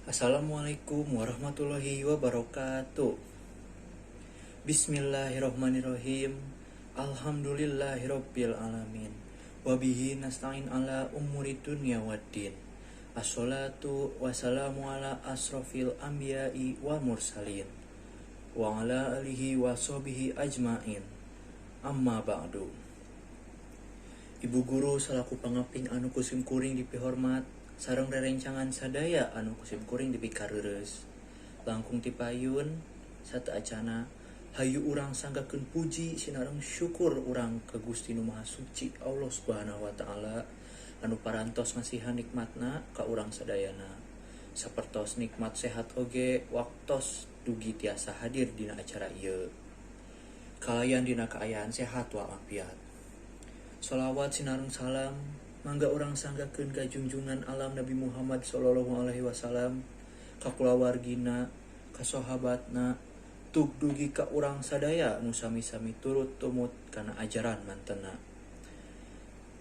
Assalamualaikum warahmatullahi wabarakatuh. Bismillahirrohmanirrohim. Alhamdulillahirabbil alamin. Wabihi nasta'in ala umuri dunya waddin. Assalatu wassalamu ala asrofil anbiya'i wal mursalin wa ala alihi wa sahbihi ajmain. Amma ba'du. Ibu guru salaku pangaping anu kusim kuring dipihormat, sareng rerencangan sadaya anu kusim kuring dipikareureuss. Langkung tipayun sata acana hayu urang sanggakeun puji sinareng syukur urang ka Gusti Nu Maha Suci Allah Subhanahu wa taala anu parantos ngasihan nikmatna ka urang sadayana. Sapertos nikmat sehat oge waktos dugi tiasa hadir dina acara ieu. Kalayan dina kaayaan sehat walafiat. Sholawat sinareng salam mangga urang sanggakeun ka junjungan alam Nabi Muhammad sallallahu alaihi wasallam, ka kulawargina, ka sahabatna, tug dugi ka urang sadaya nu sami-sami turut tumut kana ajaran mantena.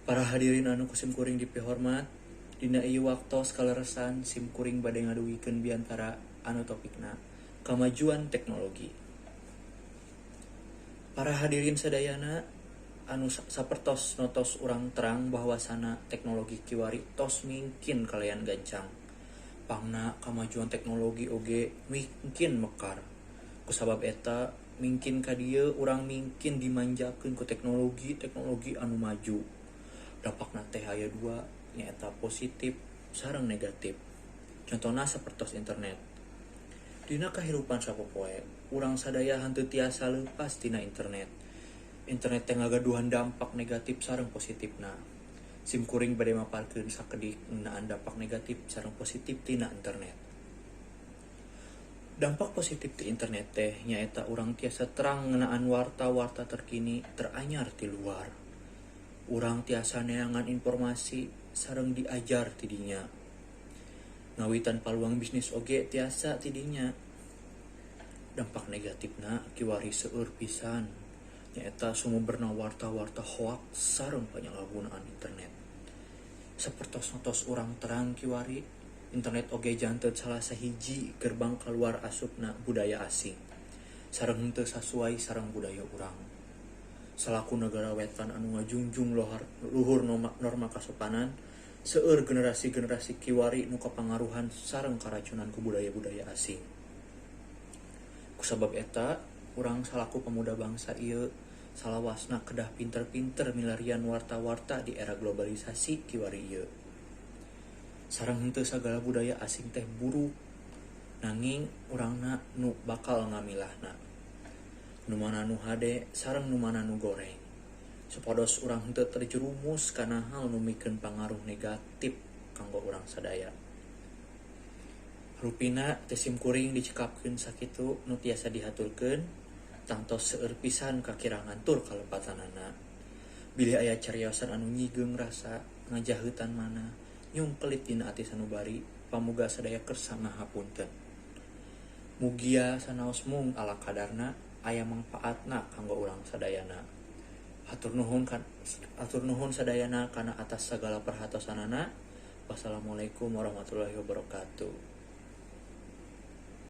Para hadirin anu kusim kuring dipihormat, dina ieu waktos kaleresan sim kuring bade ngadugikeun biantara anu topikna kamajuan teknologi. Para hadirin sadayana anu sapertos notos urang terang bahwasana teknologi kiwari tos mungkin kalian gancang. Pangna kamajuan teknologi oge mungkin mekar. Kusabab eta mungkin ka dieu urang mungkin dimanjakeun ku teknologi anu maju. Dampakna teh aya dua, nyaeta positif sareng negatif. Contohna sapertos internet. Dina kahirupan sapopoe, urang sadaya henteu tiasa leupas tina internet. Internet teh ngagaduhan dampak negatif sareng positifna. Sim kuring bade maparkeun sakedik ngeunaan dampak negatif sareng positif tina internet. Dampak positif ti internet teh nyaeta urang tiasa terang ngeunaan warta-warta terkini teranyar ti luar. Urang tiasa neangan informasi sareng diajar ti dinya. Ngawitan paluang bisnis oge tiasa ti dinya. Dampak negatifna kiwari seueur pisan, nyaeta sumuberna warta-warta hoak sareng penyalahgunaan internet. Sapertos notos urang terang kiwari, internet oge janten salah sahiji gerbang keluar asupna budaya asing, sareng henteu sasuai sareng budaya urang. Salaku negara wetan anu ngajunjung luhur norma kasopanan, seueur generasi-generasi kiwari nu kapangaruhan sareng karacunan ku budaya-budaya asing. Kusabab eta, urang salaku pemuda bangsa ieu salawasna kedah pinter-pinter milarian warta-warta di era globalisasi kiwari ieu. Sareng henteu sagala budaya asing teh buruk, nanging urangna nu bakal ngamilahna. Nu mana nu hade sareng nu mana nu goreng. Supados urang henteu terjerumus kana hal nu mikeun pangaruh negatif kanggo urang sadaya. Rupina teh sim kuring dicekapkeun sakitu nu tiasa dihaturkeun tangtos seueur pisan kakirangan tur kalepatanana. Bilih aya cariosan anu nyigeung rasa, ngajaheutan mana, nyungkelit dina ati sanubari, pamuga sadaya kersa ngahapunten. Mugia sanaos mung ala kadarna aya mangpaatna kanggo urang sadayana. Hatur nuhun sadayana kana atas sagala perhatosanana. Wassalamualaikum warahmatullahi wabarakatuh.